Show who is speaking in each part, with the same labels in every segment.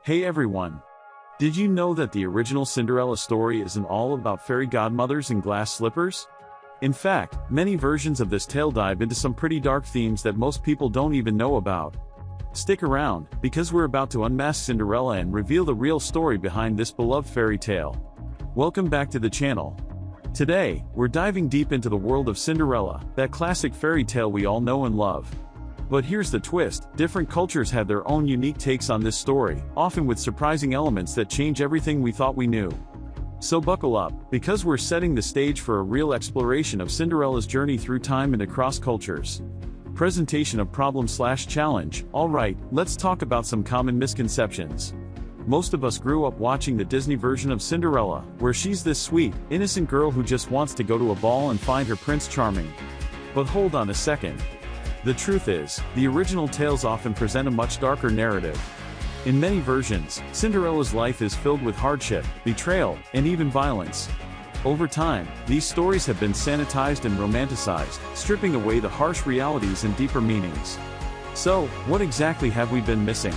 Speaker 1: Hey everyone! Did you know that the original Cinderella story isn't all about fairy godmothers and glass slippers? In fact, many versions of this tale dive into some pretty dark themes that most people don't even know about. Stick around, because we're about to unmask Cinderella and reveal the real story behind this beloved fairy tale. Welcome back to the channel. Today, we're diving deep into the world of Cinderella, that classic fairy tale we all know and love. But here's the twist, different cultures have their own unique takes on this story, often with surprising elements that change everything we thought we knew. So buckle up, because we're setting the stage for a real exploration of Cinderella's journey through time and across cultures. Presentation of problem/challenge. Alright, let's talk about some common misconceptions. Most of us grew up watching the Disney version of Cinderella, where she's this sweet, innocent girl who just wants to go to a ball and find her Prince Charming. But hold on a second. The truth is, the original tales often present a much darker narrative. In many versions, Cinderella's life is filled with hardship, betrayal, and even violence. Over time, these stories have been sanitized and romanticized, stripping away the harsh realities and deeper meanings. So, what exactly have we been missing?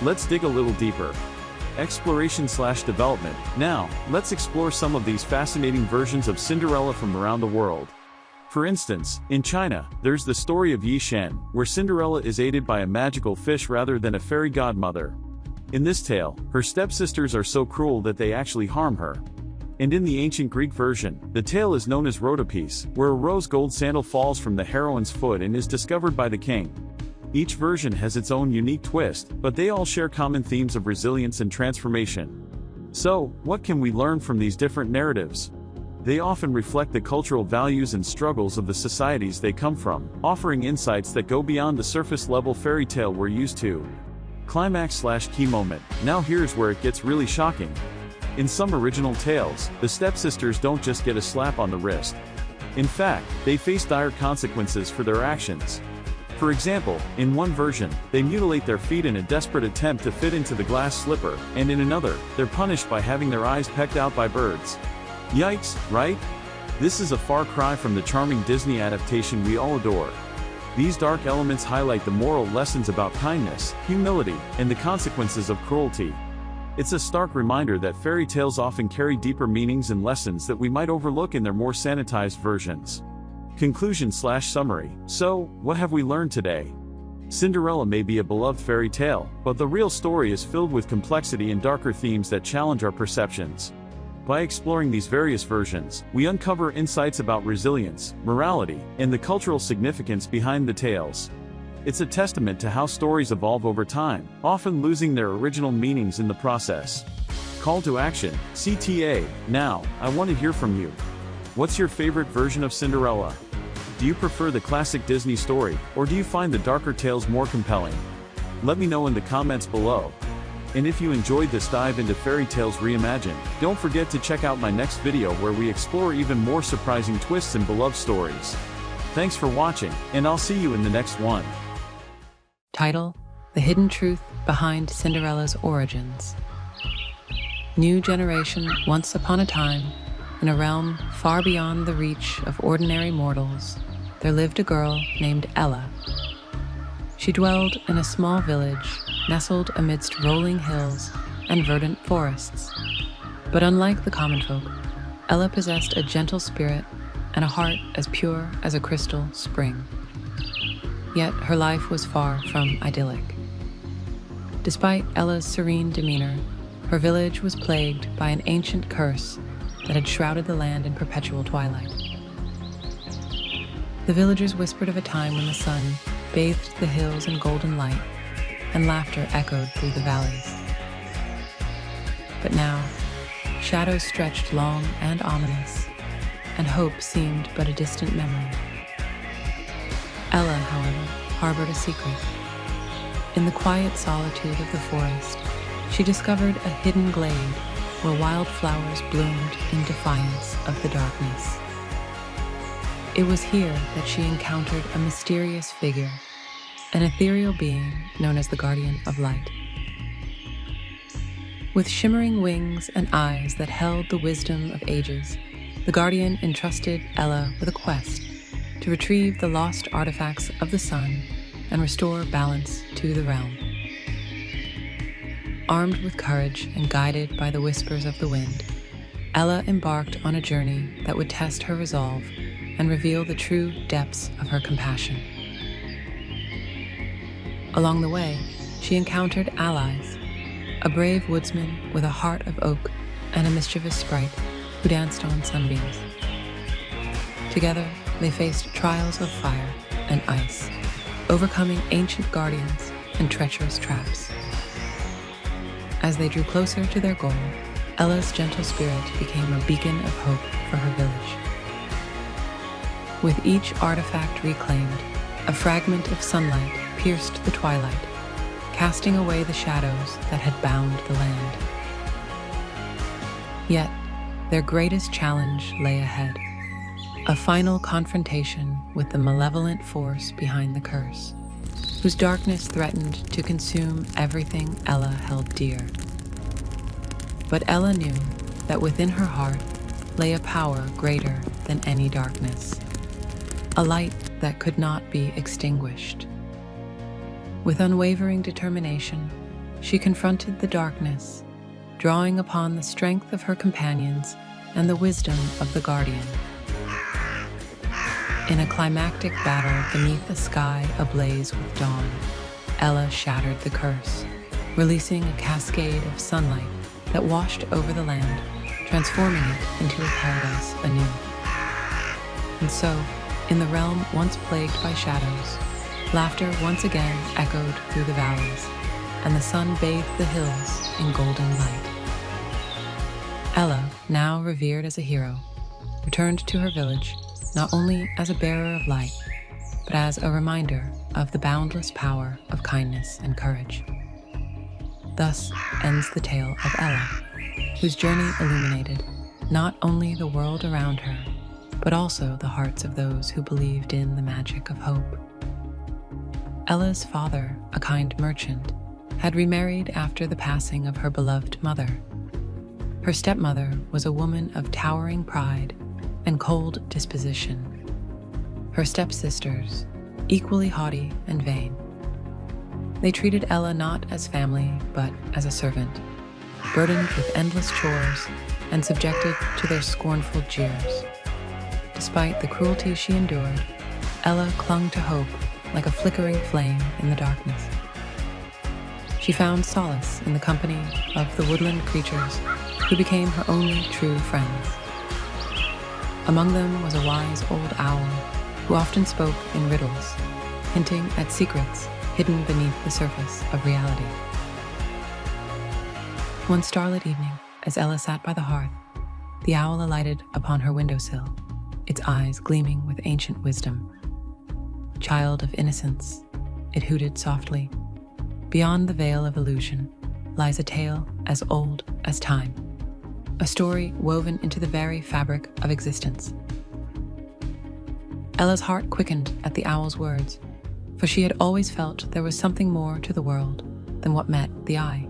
Speaker 1: Let's dig a little deeper. Exploration/development. Now, let's explore some of these fascinating versions of Cinderella from around the world. For instance, in China, there's the story of Yi Shen, where Cinderella is aided by a magical fish rather than a fairy godmother. In this tale, her stepsisters are so cruel that they actually harm her. And in the ancient Greek version, the tale is known as rhodope, where a rose gold sandal falls from the heroine's foot and is discovered by the king. Each version has its own unique twist, but they all share common themes of resilience and transformation. So, what can we learn from these different narratives? They often reflect the cultural values and struggles of the societies they come from, offering insights that go beyond the surface-level fairy tale we're used to. Climax/key moment. Now here's where it gets really shocking. In some original tales, the stepsisters don't just get a slap on the wrist. In fact, they face dire consequences for their actions. For example, in one version, they mutilate their feet in a desperate attempt to fit into the glass slipper, and in another, they're punished by having their eyes pecked out by birds. Yikes, right? This is a far cry from the charming Disney adaptation we all adore. These dark elements highlight the moral lessons about kindness, humility, and the consequences of cruelty. It's a stark reminder that fairy tales often carry deeper meanings and lessons that we might overlook in their more sanitized versions. Conclusion/summary. So, what have we learned today? Cinderella may be a beloved fairy tale, but the real story is filled with complexity and darker themes that challenge our perceptions. By exploring these various versions, we uncover insights about resilience, morality, and the cultural significance behind the tales. It's a testament to how stories evolve over time, often losing their original meanings in the process. Call to action, CTA. Now, I want to hear from you. What's your favorite version of Cinderella? Do you prefer the classic Disney story, or do you find the darker tales more compelling? Let me know in the comments below. And if you enjoyed this dive into Fairy Tales Reimagined, don't forget to check out my next video where we explore even more surprising twists and beloved stories. Thanks for watching, and I'll see you in the next one.
Speaker 2: Title: The Hidden Truth Behind Cinderella's Origins. New generation. Once upon a time, in a realm far beyond the reach of ordinary mortals, there lived a girl named Ella. She dwelled in a small village, nestled amidst rolling hills and verdant forests. But unlike the common folk, Ella possessed a gentle spirit and a heart as pure as a crystal spring. Yet her life was far from idyllic. Despite Ella's serene demeanor, her village was plagued by an ancient curse that had shrouded the land in perpetual twilight. The villagers whispered of a time when the sun bathed the hills in golden light, and laughter echoed through the valleys. But now, shadows stretched long and ominous, and hope seemed but a distant memory. Ella, however, harbored a secret. In the quiet solitude of the forest, she discovered a hidden glade where wildflowers bloomed in defiance of the darkness. It was here that she encountered a mysterious figure, an ethereal being known as the Guardian of Light. With shimmering wings and eyes that held the wisdom of ages, the Guardian entrusted Ella with a quest to retrieve the lost artifacts of the sun and restore balance to the realm. Armed with courage and guided by the whispers of the wind, Ella embarked on a journey that would test her resolve and reveal the true depths of her compassion. Along the way, she encountered allies, a brave woodsman with a heart of oak and a mischievous sprite who danced on sunbeams. Together, they faced trials of fire and ice, overcoming ancient guardians and treacherous traps. As they drew closer to their goal, Ella's gentle spirit became a beacon of hope for her village. With each artifact reclaimed, a fragment of sunlight pierced the twilight, casting away the shadows that had bound the land. Yet, their greatest challenge lay ahead, a final confrontation with the malevolent force behind the curse, whose darkness threatened to consume everything Ella held dear. But Ella knew that within her heart lay a power greater than any darkness, a light that could not be extinguished. With unwavering determination, she confronted the darkness, drawing upon the strength of her companions and the wisdom of the Guardian. In a climactic battle beneath a sky ablaze with dawn, Ella shattered the curse, releasing a cascade of sunlight that washed over the land, transforming it into a paradise anew. And so, in the realm once plagued by shadows, laughter once again echoed through the valleys, and the sun bathed the hills in golden light. Ella, now revered as a hero, returned to her village not only as a bearer of light, but as a reminder of the boundless power of kindness and courage. Thus ends the tale of Ella, whose journey illuminated not only the world around her, but also the hearts of those who believed in the magic of hope. Ella's father, a kind merchant, had remarried after the passing of her beloved mother. Her stepmother was a woman of towering pride and cold disposition. Her stepsisters, equally haughty and vain. They treated Ella not as family, but as a servant, burdened with endless chores and subjected to their scornful jeers. Despite the cruelty she endured, Ella clung to hope like a flickering flame in the darkness. She found solace in the company of the woodland creatures who became her only true friends. Among them was a wise old owl who often spoke in riddles, hinting at secrets hidden beneath the surface of reality. One starlit evening, as Ella sat by the hearth, the owl alighted upon her windowsill, its eyes gleaming with ancient wisdom. Child of innocence, it hooted softly. Beyond the veil of illusion lies a tale as old as time, a story woven into the very fabric of existence. Ella's heart quickened at the owl's words, for she had always felt there was something more to the world than what met the eye.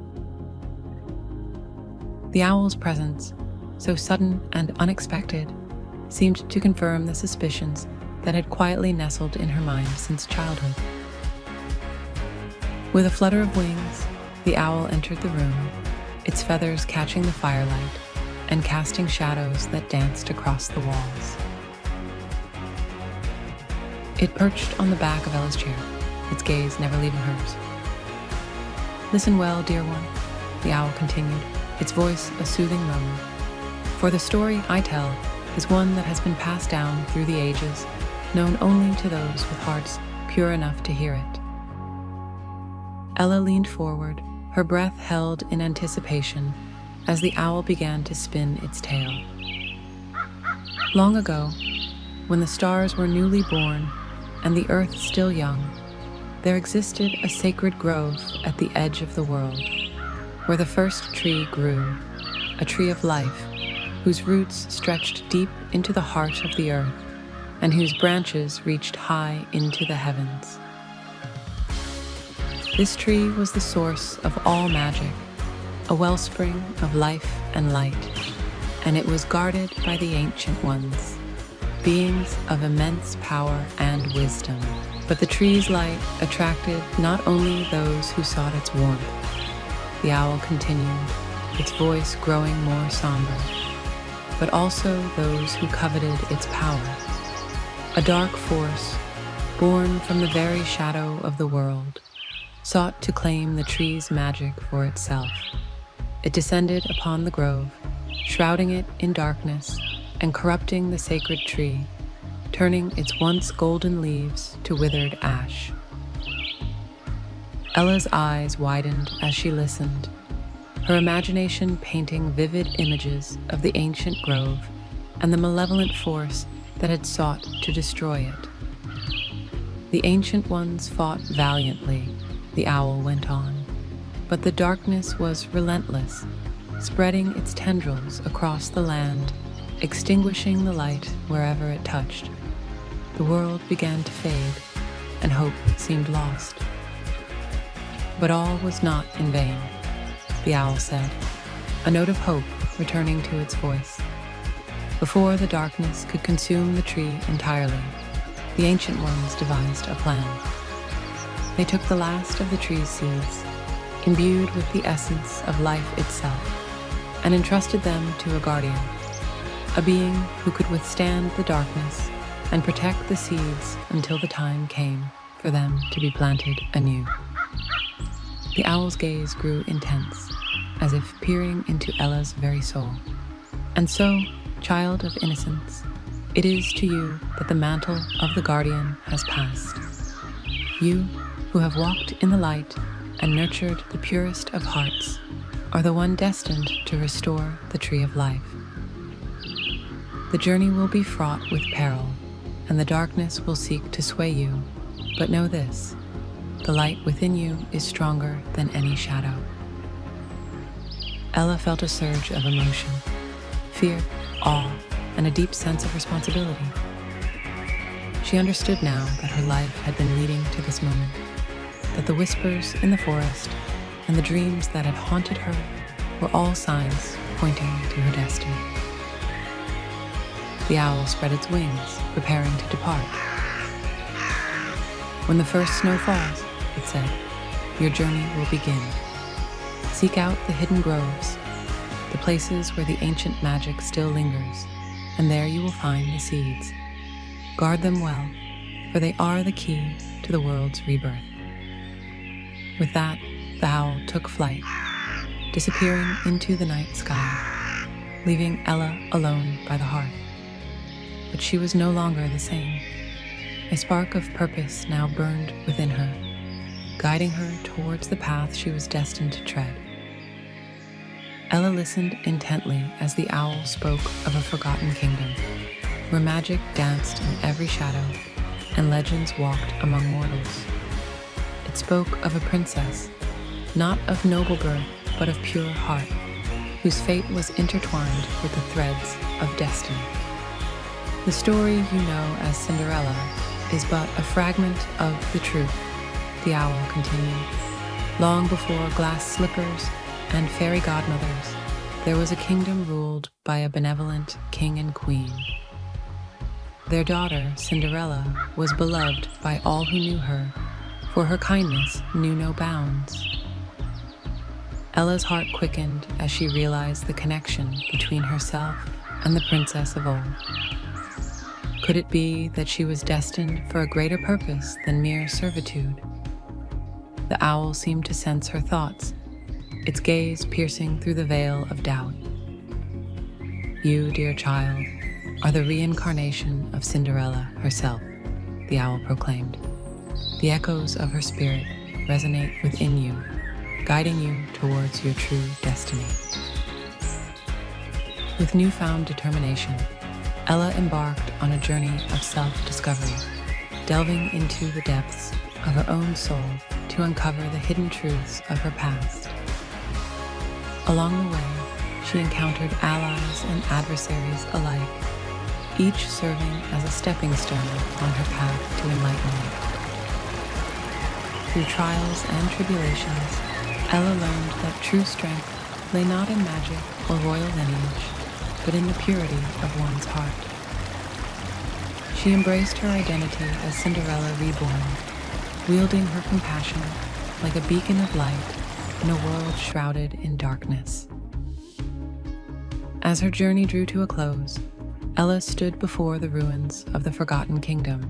Speaker 2: The owl's presence, so sudden and unexpected, seemed to confirm the suspicions that had quietly nestled in her mind since childhood. With a flutter of wings, the owl entered the room, its feathers catching the firelight and casting shadows that danced across the walls. It perched on the back of Ella's chair, its gaze never leaving hers. "Listen well, dear one," the owl continued, its voice a soothing murmur. "For the story I tell is one that has been passed down through the ages, known only to those with hearts pure enough to hear it." Ella leaned forward, her breath held in anticipation as the owl began to spin its tale. Long ago, when the stars were newly born and the earth still young, there existed a sacred grove at the edge of the world, where the first tree grew, a tree of life, whose roots stretched deep into the heart of the earth, and whose branches reached high into the heavens. This tree was the source of all magic, a wellspring of life and light, and it was guarded by the Ancient Ones, beings of immense power and wisdom. But the tree's light attracted not only those who sought its warmth. the owl continued, its voice growing more somber, but also those who coveted its power. A dark force, born from the very shadow of the world, sought to claim the tree's magic for itself. It descended upon the grove, shrouding it in darkness and corrupting the sacred tree, turning its once golden leaves to withered ash. Ella's eyes widened as she listened, her imagination painting vivid images of the ancient grove and the malevolent force that had sought to destroy it. The ancient ones fought valiantly, the owl went on, but the darkness was relentless, spreading its tendrils across the land, extinguishing the light wherever it touched. The world began to fade, and hope seemed lost. But all was not in vain, the owl said, a note of hope returning to its voice. Before the darkness could consume the tree entirely, the ancient ones devised a plan. They took the last of the tree's seeds, imbued with the essence of life itself, and entrusted them to a guardian, a being who could withstand the darkness and protect the seeds until the time came for them to be planted anew. The owl's gaze grew intense, as if peering into Ella's very soul. And so, child of innocence, it is to you that the mantle of the guardian has passed. You, who have walked in the light and nurtured the purest of hearts, are the one destined to restore the tree of life. The journey will be fraught with peril, and the darkness will seek to sway you, but know this: the light within you is stronger than any shadow. Ella felt a surge of emotion, fear, awe, and a deep sense of responsibility. She understood now that her life had been leading to this moment, that the whispers in the forest and the dreams that had haunted her were all signs pointing to her destiny. The owl spread its wings, preparing to depart. When the first snow falls, it said, your journey will begin. Seek out the hidden groves, the places where the ancient magic still lingers, and there you will find the seeds. Guard them well, for they are the key to the world's rebirth. With that, the owl took flight, disappearing into the night sky, leaving Ella alone by the hearth. But she was no longer the same. A spark of purpose now burned within her, guiding her towards the path she was destined to tread. Ella listened intently as the owl spoke of a forgotten kingdom, where magic danced in every shadow and legends walked among mortals. It spoke of a princess, not of noble birth, but of pure heart, whose fate was intertwined with the threads of destiny. The story you know as Cinderella is but a fragment of the truth, the owl continued. Long before glass slippers and fairy godmothers, there was a kingdom ruled by a benevolent king and queen. Their daughter, Cinderella, was beloved by all who knew her, for her kindness knew no bounds. Ella's heart quickened as she realized the connection between herself and the princess of old. Could it be that she was destined for a greater purpose than mere servitude? The owl seemed to sense her thoughts, its gaze piercing through the veil of doubt. You, dear child, are the reincarnation of Cinderella herself, the owl proclaimed. The echoes of her spirit resonate within you, guiding you towards your true destiny. With newfound determination, Ella embarked on a journey of self-discovery, delving into the depths of her own soul to uncover the hidden truths of her past. Along the way, she encountered allies and adversaries alike, each serving as a stepping stone on her path to enlightenment. Through trials and tribulations, Ella learned that true strength lay not in magic or royal lineage, but in the purity of one's heart. She embraced her identity as Cinderella reborn, wielding her compassion like a beacon of light in a world shrouded in darkness. As her journey drew to a close, Ella stood before the ruins of the Forgotten Kingdom,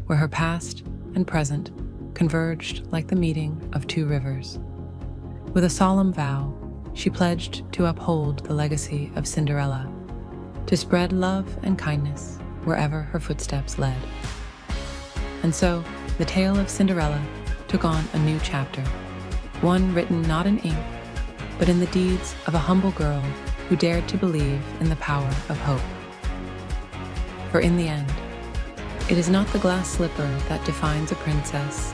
Speaker 2: where her past and present converged like the meeting of two rivers. With a solemn vow, she pledged to uphold the legacy of Cinderella, to spread love and kindness wherever her footsteps led. And so, the tale of Cinderella took on a new chapter, one written not in ink, but in the deeds of a humble girl who dared to believe in the power of hope. For in the end, it is not the glass slipper that defines a princess,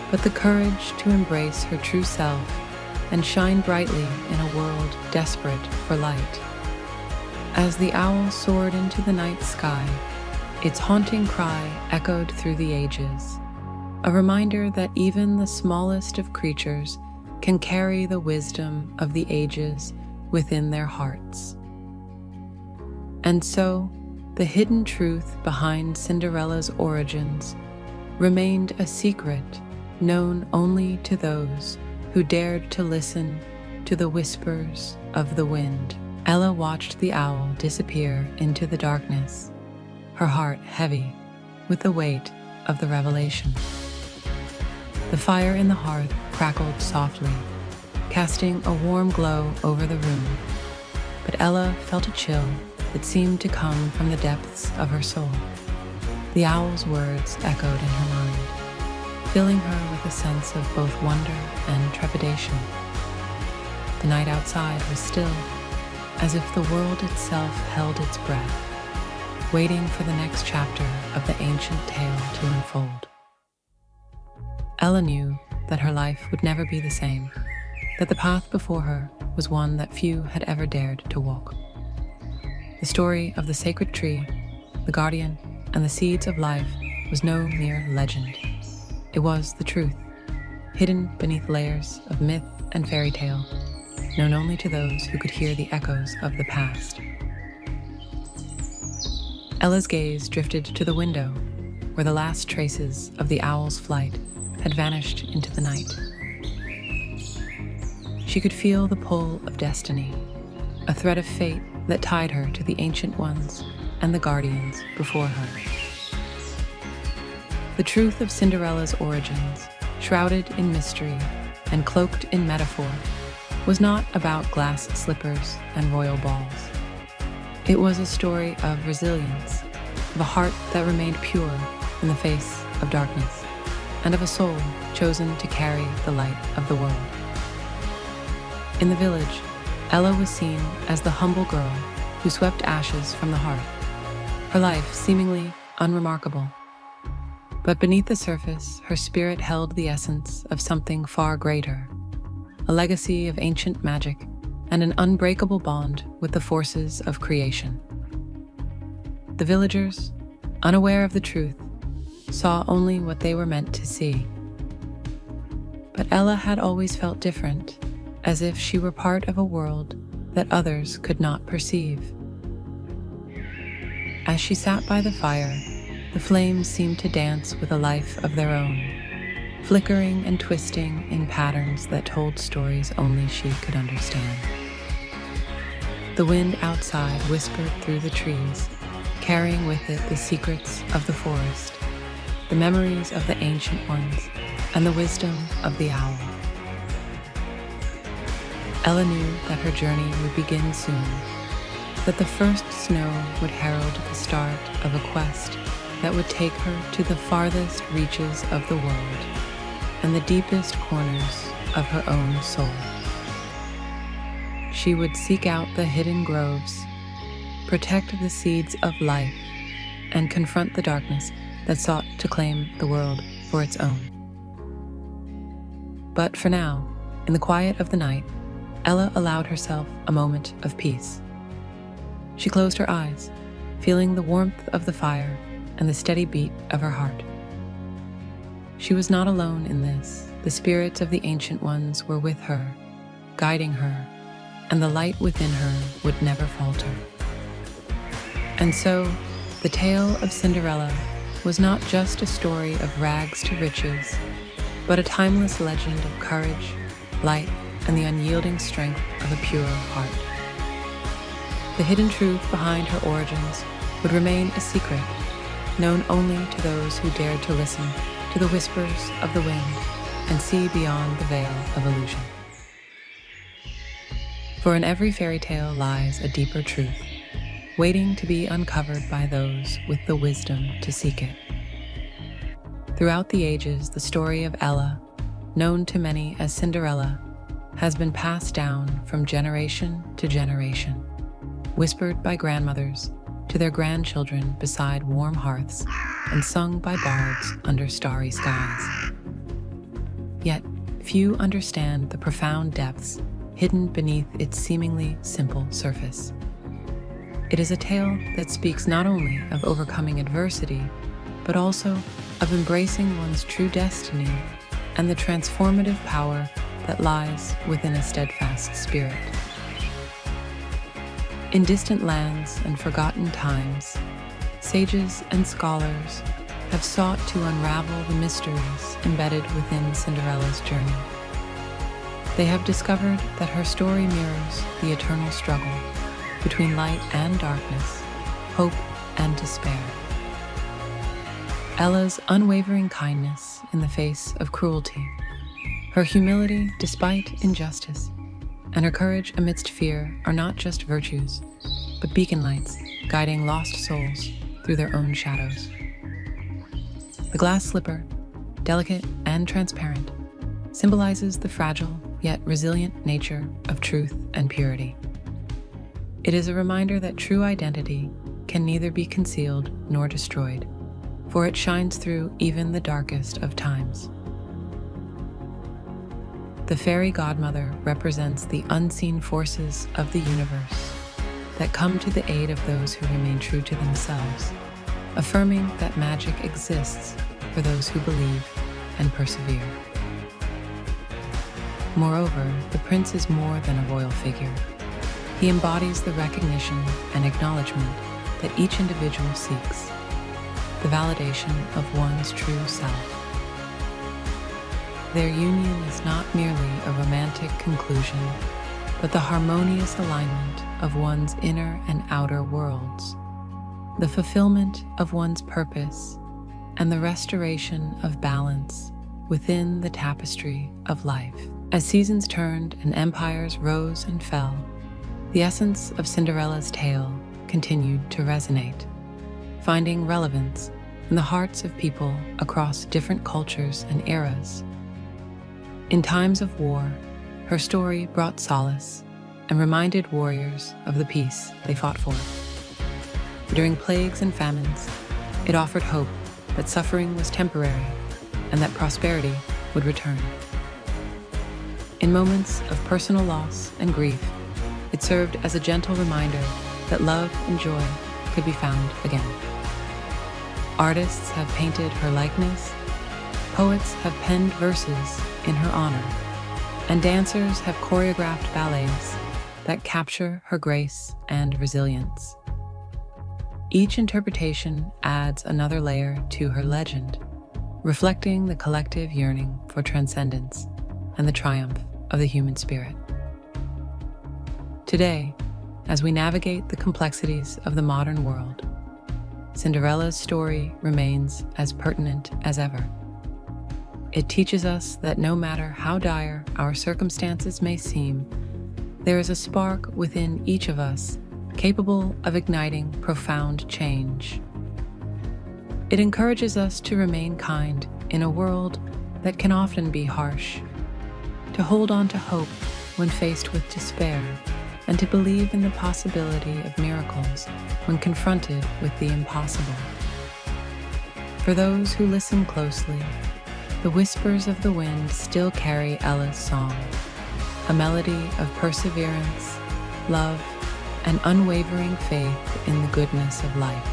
Speaker 2: but the courage to embrace her true self and shine brightly in a world desperate for light. As the owl soared into the night sky, its haunting cry echoed through the ages, a reminder that even the smallest of creatures can carry the wisdom of the ages within their hearts. And so, the hidden truth behind Cinderella's origins remained a secret known only to those who dared to listen to the whispers of the wind. Ella watched the owl disappear into the darkness, her heart heavy with the weight of the revelation. The fire in the hearth crackled softly, casting a warm glow over the room, but Ella felt a chill that seemed to come from the depths of her soul. The owl's words echoed in her mind, filling her with a sense of both wonder and trepidation. The night outside was still, as if the world itself held its breath, waiting for the next chapter of the ancient tale to unfold. Ella knew that her life would never be the same, that the path before her was one that few had ever dared to walk. The story of the sacred tree, the guardian, and the seeds of life was no mere legend. It was the truth, hidden beneath layers of myth and fairy tale, known only to those who could hear the echoes of the past. Ella's gaze drifted to the window, where the last traces of the owl's flight had vanished into the night. She could feel the pull of destiny, a thread of fate that tied her to the ancient ones and the guardians before her. The truth of Cinderella's origins, shrouded in mystery and cloaked in metaphor, was not about glass slippers and royal balls. It was a story of resilience, of a heart that remained pure in the face of darkness, and of a soul chosen to carry the light of the world. In the village, Ella was seen as the humble girl who swept ashes from the hearth, her life seemingly unremarkable. But beneath the surface, her spirit held the essence of something far greater, a legacy of ancient magic and an unbreakable bond with the forces of creation. The villagers, unaware of the truth, saw only what they were meant to see. But Ella had always felt different, as if she were part of a world that others could not perceive. As she sat by the fire, the flames seemed to dance with a life of their own, flickering and twisting in patterns that told stories only she could understand. The wind outside whispered through the trees, carrying with it the secrets of the forest, the memories of the ancient ones, and the wisdom of the owl. Ella knew that her journey would begin soon, that the first snow would herald the start of a quest that would take her to the farthest reaches of the world and the deepest corners of her own soul. She would seek out the hidden groves, protect the seeds of life, and confront the darkness that sought to claim the world for its own. But for now, in the quiet of the night, Ella allowed herself a moment of peace. She closed her eyes, feeling the warmth of the fire and the steady beat of her heart. She was not alone in this. The spirits of the ancient ones were with her, guiding her, and the light within her would never falter. And so, the tale of Cinderella was not just a story of rags to riches, but a timeless legend of courage, light, and the unyielding strength of a pure heart. The hidden truth behind her origins would remain a secret, known only to those who dared to listen to the whispers of the wind and see beyond the veil of illusion. For in every fairy tale lies a deeper truth, waiting to be uncovered by those with the wisdom to seek it. Throughout the ages, the story of Ella, known to many as Cinderella, has been passed down from generation to generation, whispered by grandmothers to their grandchildren beside warm hearths and sung by bards under starry skies. Yet, few understand the profound depths hidden beneath its seemingly simple surface. It is a tale that speaks not only of overcoming adversity, but also of embracing one's true destiny and the transformative power that lies within a steadfast spirit. In distant lands and forgotten times, sages and scholars have sought to unravel the mysteries embedded within Cinderella's journey. They have discovered that her story mirrors the eternal struggle between light and darkness, hope and despair. Ella's unwavering kindness in the face of cruelty, her humility despite injustice, and her courage amidst fear are not just virtues, but beacon lights guiding lost souls through their own shadows. The glass slipper, delicate and transparent, symbolizes the fragile yet resilient nature of truth and purity. It is a reminder that true identity can neither be concealed nor destroyed, for it shines through even the darkest of times. The fairy godmother represents the unseen forces of the universe that come to the aid of those who remain true to themselves, affirming that magic exists for those who believe and persevere. Moreover, the prince is more than a royal figure. He embodies the recognition and acknowledgement that each individual seeks, the validation of one's true self. Their union is not merely a romantic conclusion, but the harmonious alignment of one's inner and outer worlds, the fulfillment of one's purpose, and the restoration of balance within the tapestry of life. As seasons turned and empires rose and fell, the essence of Cinderella's tale continued to resonate, finding relevance in the hearts of people across different cultures and eras. In times of war, her story brought solace and reminded warriors of the peace they fought for. During plagues and famines, it offered hope that suffering was temporary and that prosperity would return. In moments of personal loss and grief, it served as a gentle reminder that love and joy could be found again. Artists have painted her likeness, poets have penned verses in her honor, and dancers have choreographed ballets that capture her grace and resilience. Each interpretation adds another layer to her legend, reflecting the collective yearning for transcendence and the triumph of the human spirit. Today, as we navigate the complexities of the modern world, Cinderella's story remains as pertinent as ever. It teaches us that no matter how dire our circumstances may seem, there is a spark within each of us capable of igniting profound change. It encourages us to remain kind in a world that can often be harsh, to hold on to hope when faced with despair, and to believe in the possibility of miracles when confronted with the impossible. For those who listen closely, the whispers of the wind still carry Ella's song, a melody of perseverance, love, and unwavering faith in the goodness of life.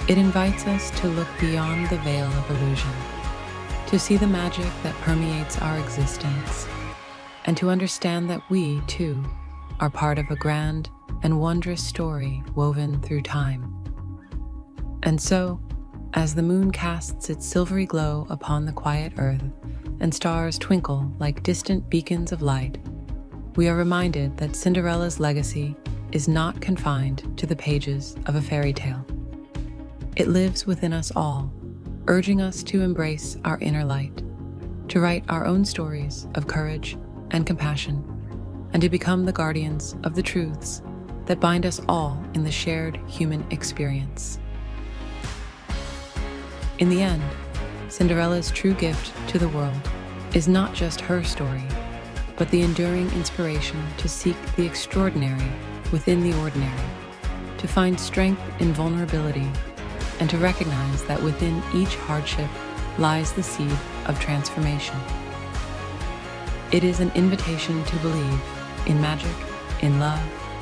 Speaker 2: It invites us to look beyond the veil of illusion, to see the magic that permeates our existence, and to understand that we, too, are part of a grand and wondrous story woven through time. And so, as the moon casts its silvery glow upon the quiet earth, and stars twinkle like distant beacons of light, we are reminded that Cinderella's legacy is not confined to the pages of a fairy tale. It lives within us all, urging us to embrace our inner light, to write our own stories of courage and compassion, and to become the guardians of the truths that bind us all in the shared human experience. In the end, Cinderella's true gift to the world is not just her story, but the enduring inspiration to seek the extraordinary within the ordinary, to find strength in vulnerability, and to recognize that within each hardship lies the seed of transformation. It is an invitation to believe in magic, in love,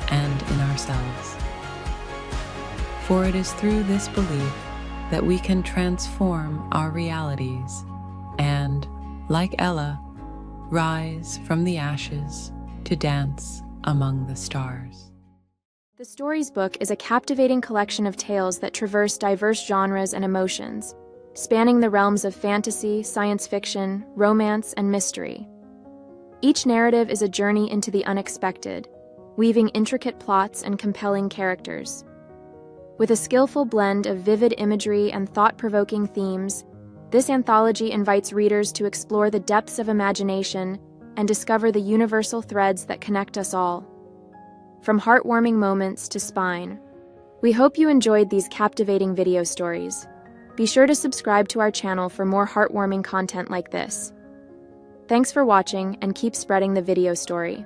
Speaker 2: and in ourselves. For it is through this belief that we can transform our realities and, like Ella, rise from the ashes to dance among the stars.
Speaker 3: The Stories book is a captivating collection of tales that traverse diverse genres and emotions, spanning the realms of fantasy, science fiction, romance, and mystery. Each narrative is a journey into the unexpected, weaving intricate plots and compelling characters. With a skillful blend of vivid imagery and thought-provoking themes, this anthology invites readers to explore the depths of imagination and discover the universal threads that connect us all. From heartwarming moments to spine, we hope you enjoyed these captivating video stories. Be sure to subscribe to our channel for more heartwarming content like this. Thanks for watching, and keep spreading the video story.